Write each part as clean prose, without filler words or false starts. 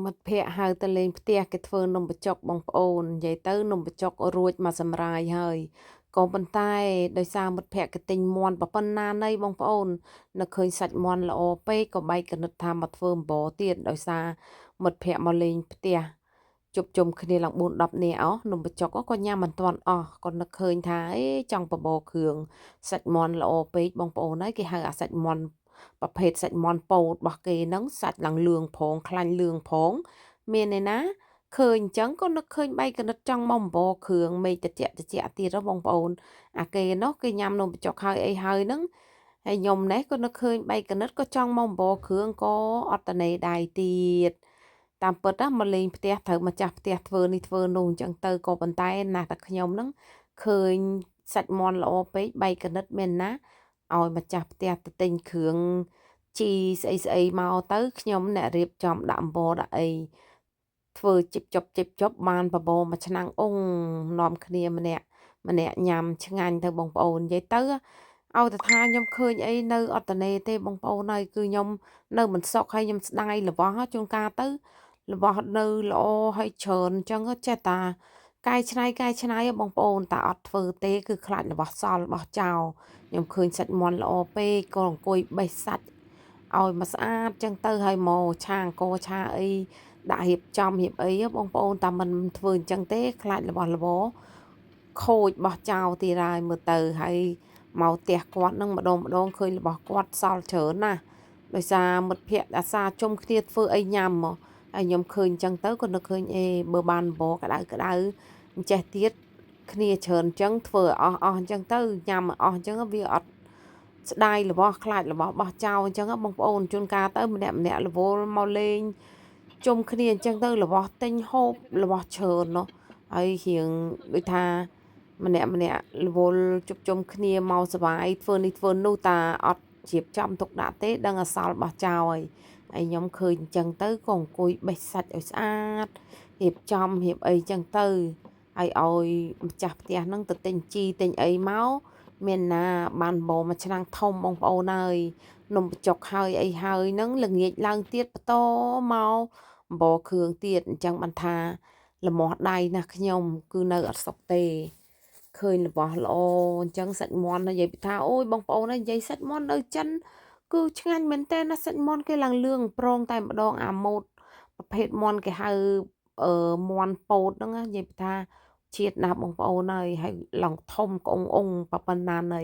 មិត្តភ័ក្តិហៅទៅលេងផ្ទះគេធ្វើនំបញ្ចុកបងប្អូននិយាយទៅនំបញ្ចុករួចមកសម្រាយហើយក៏ប៉ុន្តែដោយសារមិត្តភ័ក្តិគេទិញមាន់ប៉ុណ្ណាណីបងប្អូននឹកឃើញសាច់មាន់ល្អពេកក៏បែកកណិតថាមកធ្វើអំបរទៀតដោយសារមិត្តភ័ក្តិមកលេងផ្ទះជប់ជុំគ្នាឡើង4-10នាក់អស់នំបញ្ចុកក៏ញ៉ាំមិនទាន់អស់ក៏នឹកឃើញថាចង់បបរគ្រឿងសាច់មាន់ល្អពេកបងប្អូនហើយគេហៅអាសាច់មាន់ប្រភេទសាច់មាន់ពោតរបស់គេហ្នឹងសាច់ឡើងលឿងផងខ្លាញ់លឿងផងមានឯណាឃើញអញ្ចឹងក៏នឹកឃើញបែកកណិតចង់មកអំបរគ្រឿងមេឃត្រជាក់ទៀតហ៎បងប្អូនអាគេនោះគេញ៉ាំនំបញ្ចុកហើយអីហើយហ្នឹងហើយខ្ញុំនេះក៏នឹកឃើញបែកកណិតក៏ចង់មកអំបរគ្រឿងក៏អត់តនេដៃទៀតតាមពិតណាមកលេងផ្ទះត្រូវម្ចាស់ផ្ទះធ្វើនេះធ្វើនោះអញ្ចឹងទៅក៏ប៉ុន្តែណាស់តែខ្ញុំហ្នឹងឃើញសាច់មាន់ល្អពេកបែកកណិតមែនណាឲ្យម្ចាស់ផ្ទះទៅទិញគ្រឿងជីស្អីមកទៅខ្ញុំអ្នករៀបចំដាក់អំបោរដាក់អីធ្វើជីបចប់បានបបរមួយឆ្នាំងនាំគ្នាម្នាក់ញ៉ាំឆ្ងាញ់ទៅបងប្អូននិយាយទៅឲ្យតែថាខ្ញុំឃើញអីនៅអត់តនេទេបងប្អូនហើយគឺខ្ញុំនៅមិនសុខហើយខ្ញុំស្ដាយរបស់ជួនកាលទៅរបស់នៅល្អហើយច្រើនអញ្ចឹងចេះតាកែច្នៃបងប្អូនតាអត់ធ្វើទេគឺខ្លាចរបស់សល់របស់ចោលខ្ញុំឃើញសាច់មាន់ល្អពេកក៏អង្គុយបេះសាច់ឲ្យមកស្អាតចឹងទៅហើយមកឆាអង្គរឆាអីដាក់រៀបចំរៀបអីបងប្អូនតាមិនធ្វើអញ្ចឹងទេខ្លាចរបស់របរខូចបោះចោលទៀតហើយមើលទៅហើយមកផ្ទះគាត់នឹងម្ដងឃើញរបស់គាត់សល់ច្រើនណាស់ដោយសារមិត្តភ័ក្តិអាសាជុំគ្នាធ្វើអីញ៉ាំមកហើយខ្ញុំឃើញអញ្ចឹងទៅក៏នឹកឃើញបើបានបបរក្តៅអញ្ចេះទៀតគ្នាច្រើនអញ្ចឹងធ្វើអស់អញ្ចឹងទៅញ៉ាំអស់អញ្ចឹងវាអត់ស្ដាយរបស់ខ្លាចរបស់បោះចោលអញ្ចឹងបងប្អូនជួនកាលទៅម្នាក់រវល់មកលេងជុំគ្នាអញ្ចឹងទៅរបស់ទិញហូបរបស់ច្រើននោះហើយរៀងដូចថាម្នាក់រវល់ជុំគ្នាមកសបាយធ្វើនេះធ្វើនោះតាអត់ជ្រាបចំទុកដាក់ទេដឹងអសល់បោះចោលហើយខ្ញុំឃើញអញ្ចឹងទៅក៏អង្គុយបេះសាច់ឲ្យស្អាតរៀបចំរៀបអីអញ្ចឹងទៅហើយឲ្យម្ចាស់ផ្ទះហ្នឹងទៅទិញជីទិញអីមកមានណាបានបបរមួយឆ្នាំងធំបងប្អូនហើយនំបញ្ចុកហើយអីហើយហ្នឹងល្ងាចឡើងទៀតបន្តមកបបរគ្រឿងទៀតអញ្ចឹងបានថាលមាស់ដៃណាស់ខ្ញុំគឺនៅអត់សុខទេឃើញរបស់ល្អអញ្ចឹងសាច់មាន់និយាយថាអូយបងប្អូននិយាយសាច់មាន់នៅចិនគឺឆ្ងាញ់មែនតើណាសាច់មាន់គេឡើងលឿងប្រងតែម្ដងអាម៉ូតប្រភេទមាន់គេហៅមាន់ពោតហ្នឹងនិយាយថាជាតិណាស់បងប្អូនហើយឡើងធំក្អុងប៉ុណ្ណាណី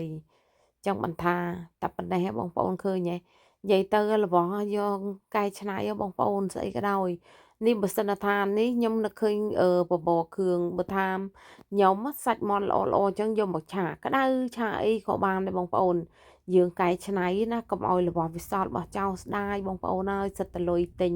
ចឹងបានថាតែប៉ុណ្ណេះបងប្អូនឃើញហ៎និយាយទៅរបស់យកកែច្នៃបងប្អូនស្អីក៏ដោយនេះបើសិនថានេះខ្ញុំនឹកឃើញបបរគ្រឿងបើថាខ្ញុំសាច់មាន់ល្អអញ្ចឹងយកមកឆាក្តៅឆាអីក៏បានដែរបងប្អូនយើងកែច្នៃណាកុំឲ្យរបស់វាសល់របស់ចោលស្ដាយបងប្អូនសិតតលុយទិញ